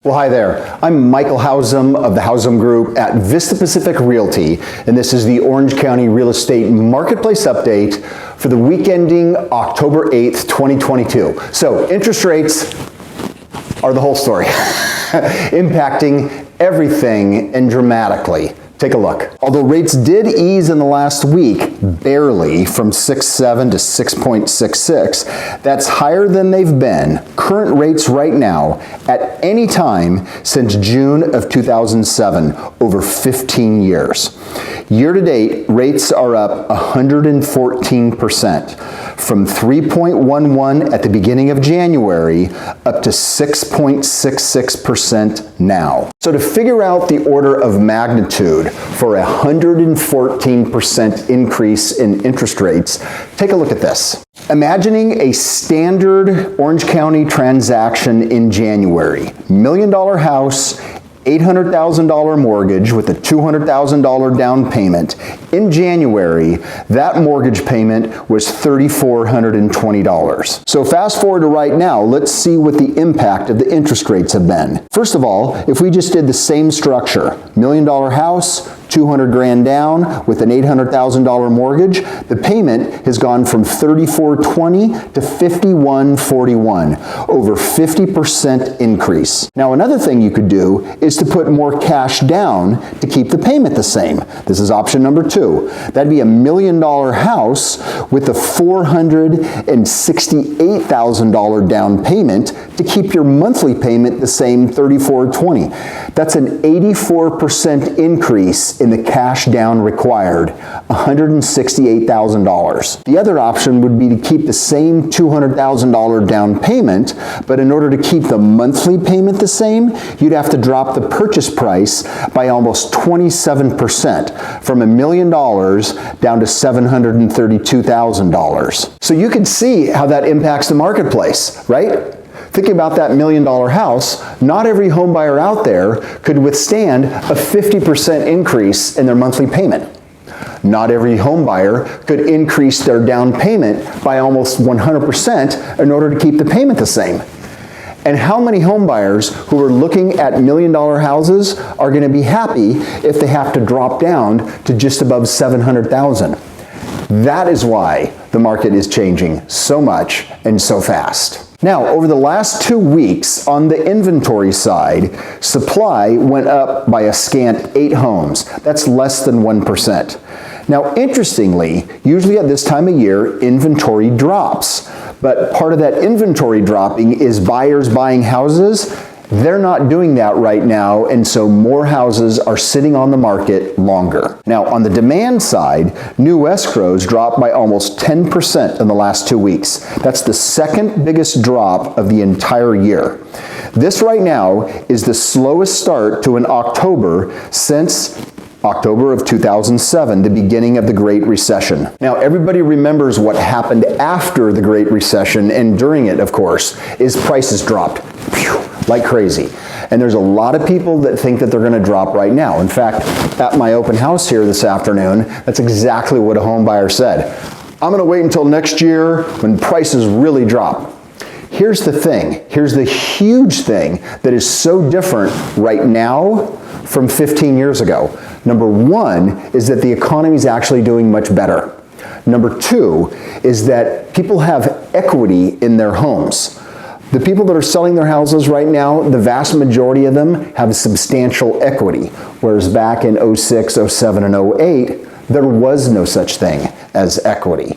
Well, hi there. I'm Michael Hausum of the Hausum Group at Vista Pacific Realty, and this is the Orange County Real Estate Marketplace Update for the week ending October 8th, 2022. So, interest rates are the whole story, impacting everything and dramatically. Take a look. Although rates did ease in the last week, barely, from 6.7 to 6.66, that's higher than they've been, current rates right now, at any time since June of 2007, over 15 years. Year to date, rates are up 114%, from 3.11 at the beginning of January up to 6.66% now. So to figure out the order of magnitude for a 114% increase in interest rates, take a look at this. Imagining a standard Orange County transaction in January, $1 million house, $800,000 mortgage with a $200,000 down payment. In January, that mortgage payment was $3,420. So fast forward to right now, let's see what the impact of the interest rates have been. First of all, if we just did the same structure, $1 million house, 200 grand down with an $800,000 mortgage, the payment has gone from $3,420 to $5,141, over 50% increase. Now another thing you could do is to put more cash down to keep the payment the same. This is option number 2. That'd be a $1 million house with a $468,000 down payment to keep your monthly payment the same, $3,420. That's an 84% increase in the cash down required, $168,000. The other option would be to keep the same $200,000 down payment, but in order to keep the monthly payment the same, you'd have to drop the purchase price by almost 27%, from $1 million down to $732,000. So you can see how that impacts the marketplace, right? Thinking about that $1 million house, not every home buyer out there could withstand a 50% increase in their monthly payment. Not every home buyer could increase their down payment by almost 100% in order to keep the payment the same. And how many home buyers who are looking at $1 million houses are going to be happy if they have to drop down to just above $700,000? That is why the market is changing so much and so fast. Now, over the last 2 weeks, on the inventory side, supply went up by a scant 8 homes. That's less than 1%. Now, interestingly, usually at this time of year, inventory drops. But part of that inventory dropping is buyers buying houses. They're not doing that right now, and so more houses are sitting on the market longer. Now, on the demand side, new escrows dropped by almost 10% in the last 2 weeks. That's the second biggest drop of the entire year. This right now is the slowest start to an October since October of 2007, the beginning of the Great Recession. Now, everybody remembers what happened after the Great Recession, and during it, of course, is prices dropped like crazy. And there's a lot of people that think that they're going to drop right now. In fact, at my open house here this afternoon, that's exactly what a home buyer said. I'm going to wait until next year when prices really drop. Here's the thing. Here's the huge thing that is so different right now from 15 years ago. Number 1 is that the economy is actually doing much better. Number 2 is that people have equity in their homes. The people that are selling their houses right now, the vast majority of them have substantial equity, whereas back in 06, 07, and 08, there was no such thing as equity.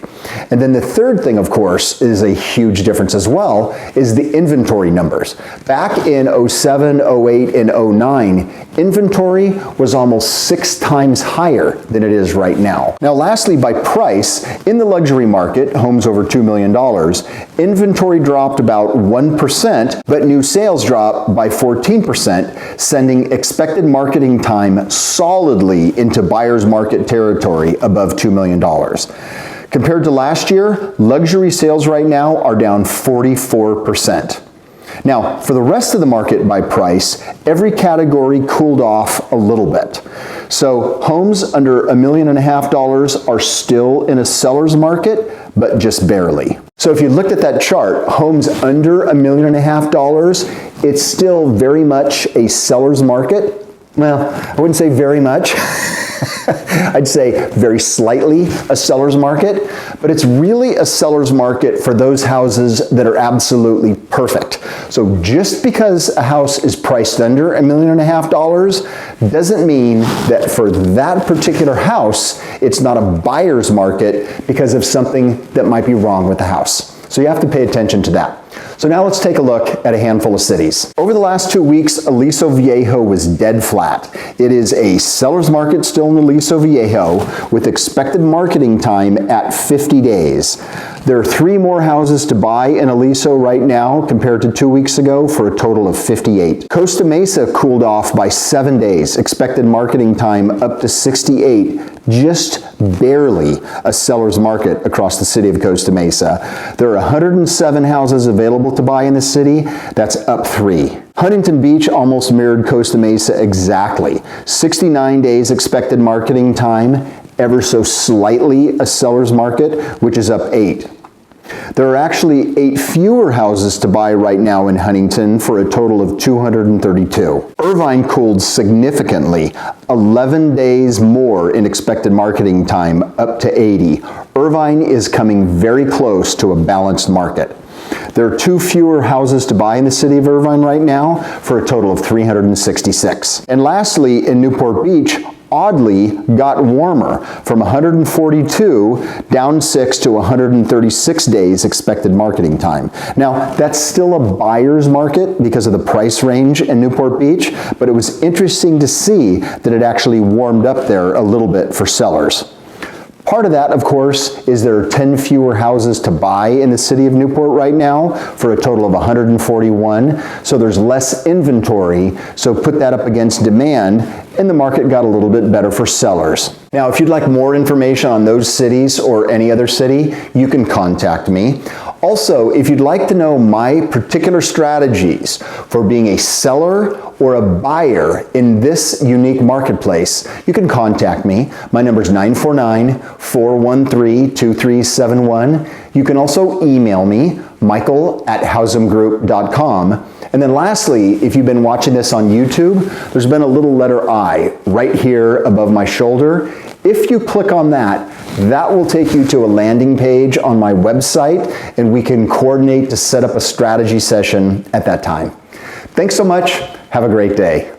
And then the third thing, of course, is a huge difference as well, is the inventory numbers. Back in 07, 08, and 09, inventory was almost 6 times higher than it is right now. Now, lastly, by price, in the luxury market, homes over $2 million, inventory dropped about 1%, but new sales dropped by 14%, sending expected marketing time solidly into buyer's market territory above $2 million. Compared to last year, luxury sales right now are down 44%. Now, for the rest of the market by price, every category cooled off a little bit. So homes under $1.5 million are still in a seller's market, but just barely. So if you looked at that chart, homes under $1.5 million, it's still very much a seller's market. Well, I wouldn't say very much. I'd say very slightly a seller's market, but it's really a seller's market for those houses that are absolutely perfect. So just because a house is priced under $1.5 million doesn't mean that for that particular house, it's not a buyer's market because of something that might be wrong with the house. So you have to pay attention to that. So now let's take a look at a handful of cities. Over the last 2 weeks, Aliso Viejo was dead flat. It is a seller's market still in Aliso Viejo with expected marketing time at 50 days. There are 3 more houses to buy in Aliso right now compared to 2 weeks ago for a total of 58. Costa Mesa cooled off by 7 days, expected marketing time up to 68. Just barely a seller's market across the city of Costa Mesa. There are 107 houses available to buy in the city. That's up 3. Huntington Beach almost mirrored Costa Mesa exactly. 69 days expected marketing time, ever so slightly a seller's market, which is up 8. There are actually 8 fewer houses to buy right now in Huntington for a total of 232. Irvine cooled significantly, 11 days more in expected marketing time, up to 80. Irvine is coming very close to a balanced market. There are 2 fewer houses to buy in the city of Irvine right now for a total of 366. And lastly, in Newport Beach, oddly got warmer from 142 down 6 to 136 days expected marketing time. Now, that's still a buyer's market because of the price range in Newport Beach, but it was interesting to see that it actually warmed up there a little bit for sellers. Part of that, of course, is there are 10 fewer houses to buy in the city of Newport right now for a total of 141. So there's less inventory. So put that up against demand, and the market got a little bit better for sellers. Now, if you'd like more information on those cities or any other city, you can contact me. Also, if you'd like to know my particular strategies for being a seller or a buyer in this unique marketplace, you can contact me. My number is 949-413-2371. You can also email me, michael@housemgroup.com. And then lastly, if you've been watching this on YouTube, there's been a little letter I right here above my shoulder. If you click on that, that will take you to a landing page on my website, and we can coordinate to set up a strategy session at that time. Thanks so much. Have a great day.